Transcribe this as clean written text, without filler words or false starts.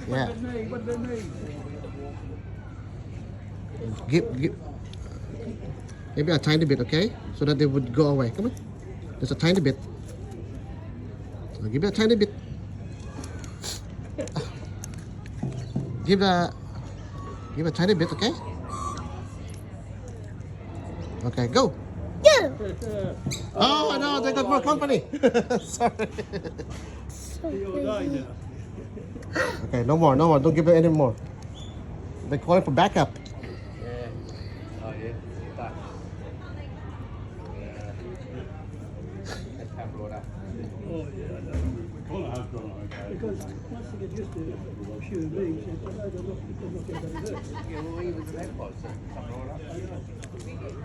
Yeah. What the knee? Give maybe a tiny bit, okay? So that they would go away. Come on. Just a tiny bit. Give it a tiny bit. Give a tiny bit, okay? Okay, go. Oh no, they got more company. Sorry. You'll die now. Okay, no more. Don't give it any more. They're calling for backup. Yeah. Oh yeah. That. Let's have a look at that. Oh yeah, I know. Connor has gone okay. Because once they get used to human beings, they don't know they're not getting better. Yeah, well, he was an head boss, so something like that.